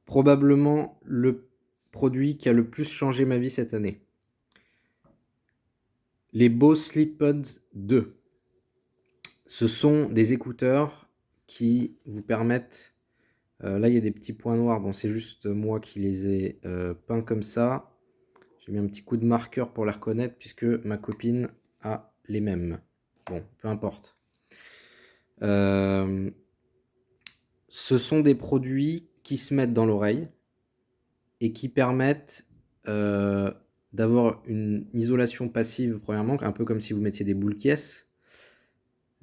probablement le produit qui a le plus changé ma vie cette année. Les Bose SleepPods 2. Ce sont des écouteurs qui vous permettent... là, il y a des petits points noirs. Bon, c'est juste moi qui les ai peints comme ça. J'ai mis un petit coup de marqueur pour les reconnaître puisque ma copine a les mêmes. Bon, peu importe. Ce sont des produits qui se mettent dans l'oreille et qui permettent d'avoir une isolation passive, premièrement, un peu comme si vous mettiez des boules caisses,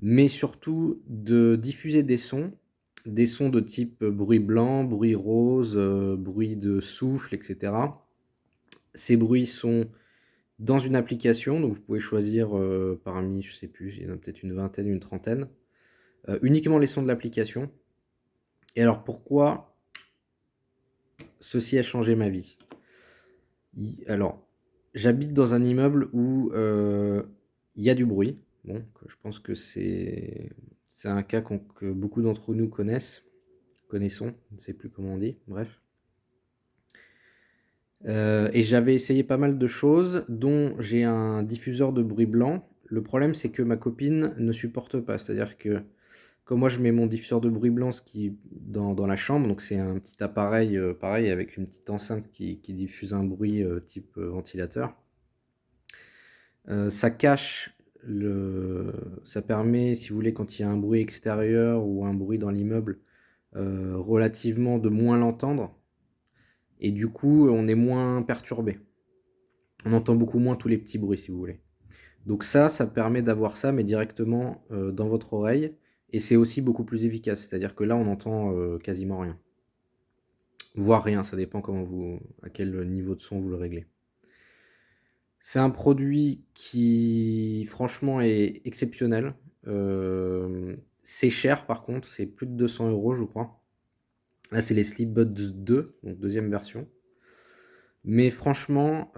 mais surtout de diffuser des sons de type bruit blanc, bruit rose, bruit de souffle, etc. Ces bruits sont dans une application, donc vous pouvez choisir parmi, je sais plus, il y en a peut-être une vingtaine, une trentaine, uniquement les sons de l'application. Et alors pourquoi ceci a changé ma vie? Alors, j'habite dans un immeuble où il y a du bruit. Bon, je pense que c'est un cas que beaucoup d'entre nous connaissons, je ne sais plus comment on dit, bref. Et j'avais essayé pas mal de choses, dont j'ai un diffuseur de bruit blanc. Le problème, c'est que ma copine ne supporte pas. C'est-à-dire que quand moi je mets mon diffuseur de bruit blanc dans la chambre, donc c'est un petit appareil pareil avec une petite enceinte qui diffuse un bruit type ventilateur. Ça cache ça permet, si vous voulez, quand il y a un bruit extérieur ou un bruit dans l'immeuble, relativement de moins l'entendre. Et du coup, on est moins perturbé. On entend beaucoup moins tous les petits bruits, si vous voulez. Donc ça permet d'avoir ça, mais directement dans votre oreille. Et c'est aussi beaucoup plus efficace. C'est-à-dire que là, on entend quasiment rien. Voire rien, ça dépend à quel niveau de son vous le réglez. C'est un produit qui, franchement, est exceptionnel. C'est cher, par contre. C'est plus de 200 €, je crois. Là, c'est les SleepBuds 2, donc deuxième version. Mais franchement,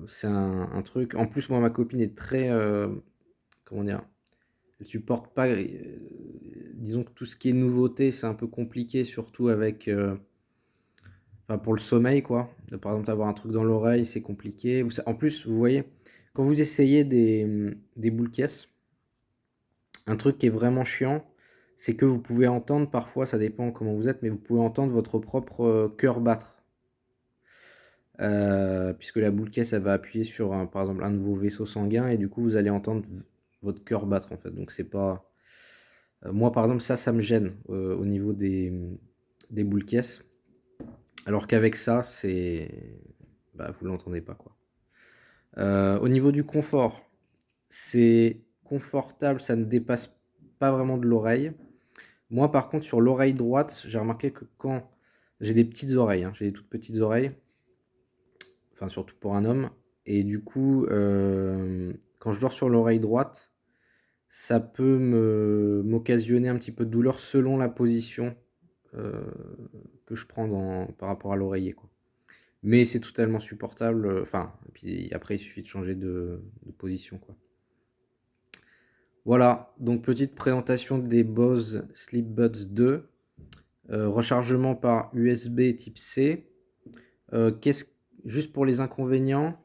c'est un truc... En plus, moi, ma copine est très... comment dire? Elle supporte pas... disons que tout ce qui est nouveauté, c'est un peu compliqué, surtout avec... Enfin, pour le sommeil, quoi. Par exemple, avoir un truc dans l'oreille, c'est compliqué. En plus, vous voyez, quand vous essayez des boules caisses, un truc qui est vraiment chiant, c'est que vous pouvez entendre parfois, ça dépend comment vous êtes, mais vous pouvez entendre votre propre cœur battre. Puisque la boule caisse, elle va appuyer sur, par exemple, un de vos vaisseaux sanguins, et du coup, vous allez entendre votre cœur battre, en fait. Donc, c'est pas... moi, par exemple, ça me gêne au niveau des boules caisses. Alors qu'avec ça, vous l'entendez pas, quoi. Au niveau du confort, c'est confortable, ça ne dépasse pas vraiment de l'oreille. Moi, par contre, sur l'oreille droite, j'ai remarqué que quand j'ai des petites oreilles, j'ai des toutes petites oreilles, enfin surtout pour un homme, et du coup, quand je dors sur l'oreille droite, ça peut m'occasionner un petit peu de douleur selon la position que je prends par rapport à l'oreiller, quoi. Mais c'est totalement supportable. Enfin, et puis après, il suffit de changer de position, quoi. Voilà, donc petite présentation des Bose SleepBuds 2. Rechargement par USB type C. Juste pour les inconvénients,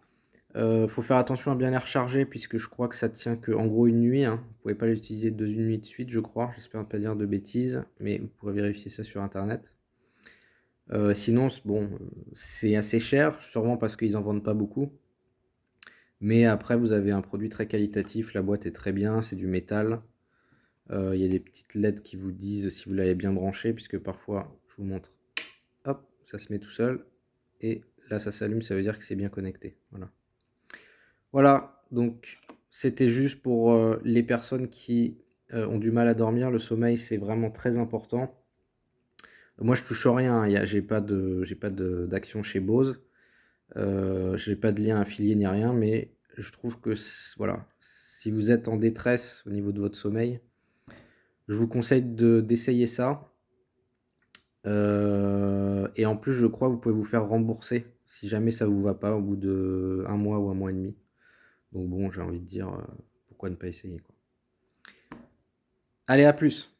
faut faire attention à bien les recharger puisque je crois que ça tient que en gros une nuit. Vous ne pouvez pas l'utiliser une nuit de suite, je crois. J'espère ne pas dire de bêtises, mais vous pourrez vérifier ça sur internet. Sinon, bon, c'est assez cher, sûrement parce qu'ils en vendent pas beaucoup. Mais après, vous avez un produit très qualitatif, la boîte est très bien, c'est du métal. Il y a des petites LED qui vous disent si vous l'avez bien branché, puisque parfois, je vous montre, hop, ça se met tout seul. Et là, ça s'allume, ça veut dire que c'est bien connecté. Voilà, donc c'était juste pour les personnes qui ont du mal à dormir. Le sommeil, c'est vraiment très important. Moi, je touche rien, j'ai pas d'action chez Bose. J'ai pas de lien affilié ni rien, mais je trouve que voilà, si vous êtes en détresse au niveau de votre sommeil, je vous conseille d'essayer ça. Et en plus, je crois que vous pouvez vous faire rembourser si jamais ça vous va pas au bout de 1 mois ou 1 mois et demi. Donc bon, j'ai envie de dire, pourquoi ne pas essayer, quoi. Allez, à plus!